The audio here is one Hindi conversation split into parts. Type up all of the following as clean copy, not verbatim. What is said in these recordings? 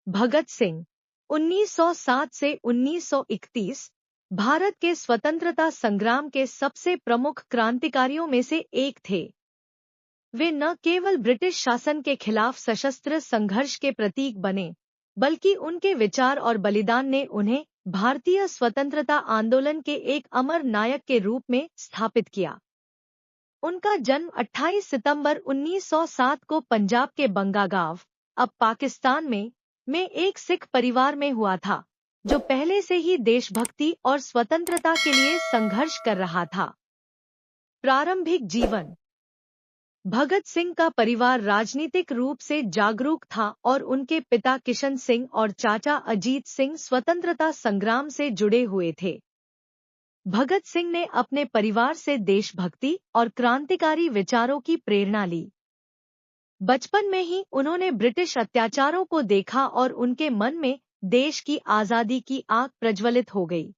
भगत सिंह 1907 से 1931 भारत के स्वतंत्रता संग्राम के सबसे प्रमुख क्रांतिकारियों में से एक थे। वे न केवल ब्रिटिश शासन के खिलाफ सशस्त्र संघर्ष के प्रतीक बने, बल्कि उनके विचार और बलिदान ने उन्हें भारतीय स्वतंत्रता आंदोलन के एक अमर नायक के रूप में स्थापित किया। उनका जन्म 28 सितंबर 1907 को पंजाब के बंगागांव, अब पाकिस्तान में एक सिख परिवार में हुआ था, जो पहले से ही देशभक्ति और स्वतंत्रता के लिए संघर्ष कर रहा था। प्रारंभिक जीवन। भगत सिंह का परिवार राजनीतिक रूप से जागरूक था और उनके पिता किशन सिंह और चाचा अजीत सिंह स्वतंत्रता संग्राम से जुड़े हुए थे। भगत सिंह ने अपने परिवार से देशभक्ति और क्रांतिकारी विचारों की प्रेरणा ली। बचपन में ही उन्होंने ब्रिटिश अत्याचारों को देखा और उनके मन में देश की आजादी की आग प्रज्वलित हो गई।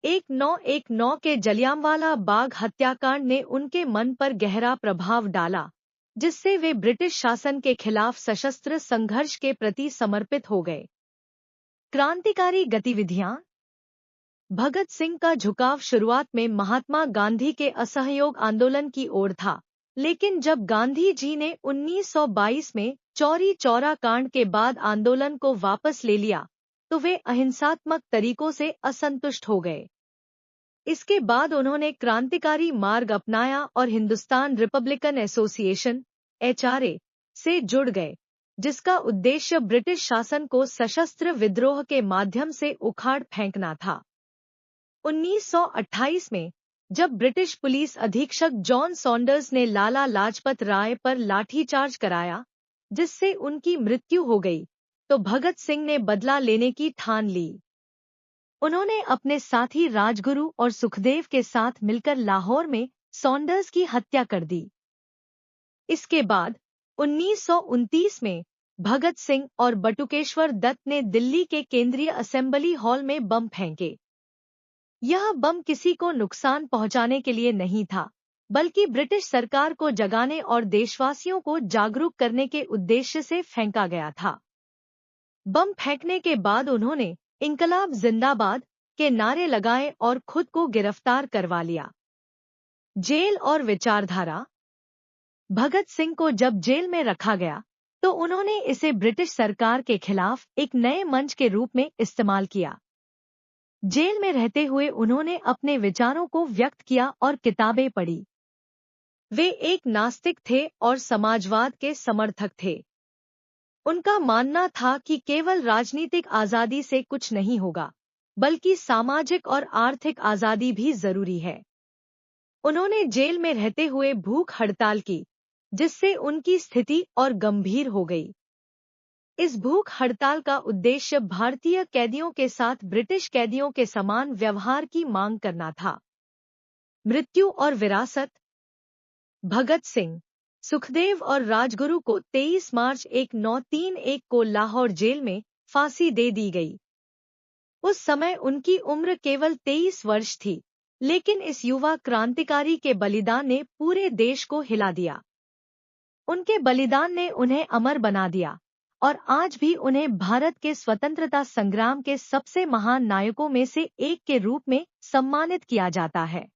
1919 के जलियांवाला बाग हत्याकांड ने उनके मन पर गहरा प्रभाव डाला, जिससे वे ब्रिटिश शासन के खिलाफ सशस्त्र संघर्ष के प्रति समर्पित हो गए। क्रांतिकारी गतिविधियां। भगत सिंह का झुकाव शुरुआत में महात्मा गांधी के असहयोग आंदोलन की ओर था, लेकिन जब गांधी जी ने 1922 में चौरी चौरा कांड के बाद आंदोलन को वापस ले लिया, तो वे अहिंसात्मक तरीकों से असंतुष्ट हो गए। इसके बाद उन्होंने क्रांतिकारी मार्ग अपनाया और हिंदुस्तान रिपब्लिकन एसोसिएशन (HRA) से जुड़ गए, जिसका उद्देश्य ब्रिटिश शासन को सशस्त्र विद्रोह के माध्यम से उखाड़ फेंकना था। 1928 में जब ब्रिटिश पुलिस अधीक्षक जॉन सॉन्डर्स ने लाला लाजपत राय पर लाठीचार्ज कराया, जिससे उनकी मृत्यु हो गई, तो भगत सिंह ने बदला लेने की ठान ली। उन्होंने अपने साथी राजगुरु और सुखदेव के साथ मिलकर लाहौर में सॉन्डर्स की हत्या कर दी। इसके बाद 1929 में भगत सिंह और बटुकेश्वर दत्त ने दिल्ली के केंद्रीय असेंबली हॉल में बम फेंके। यह बम किसी को नुकसान पहुंचाने के लिए नहीं था, बल्कि ब्रिटिश सरकार को जगाने और देशवासियों को जागरूक करने के उद्देश्य से फेंका गया था। बम फेंकने के बाद उन्होंने इंकलाब जिंदाबाद के नारे लगाए और खुद को गिरफ्तार करवा लिया। जेल और विचारधारा। भगत सिंह को जब जेल में रखा गया, तो उन्होंने इसे ब्रिटिश सरकार के खिलाफ एक नए मंच के रूप में इस्तेमाल किया। जेल में रहते हुए उन्होंने अपने विचारों को व्यक्त किया और किताबें पढ़ी। वे एक नास्तिक थे और समाजवाद के समर्थक थे। उनका मानना था कि केवल राजनीतिक आजादी से कुछ नहीं होगा, बल्कि सामाजिक और आर्थिक आजादी भी जरूरी है। उन्होंने जेल में रहते हुए भूख हड़ताल की, जिससे उनकी स्थिति और गंभीर हो गई। इस भूख हड़ताल का उद्देश्य भारतीय कैदियों के साथ ब्रिटिश कैदियों के समान व्यवहार की मांग करना था। मृत्यु और विरासत। भगत सिंह, सुखदेव और राजगुरु को 23 मार्च 1931 को लाहौर जेल में फांसी दे दी गई। उस समय उनकी उम्र केवल 23 वर्ष थी, लेकिन इस युवा क्रांतिकारी के बलिदान ने पूरे देश को हिला दिया। उनके बलिदान ने उन्हें अमर बना दिया और आज भी उन्हें भारत के स्वतंत्रता संग्राम के सबसे महान नायकों में से एक के रूप में सम्मानित किया जाता है।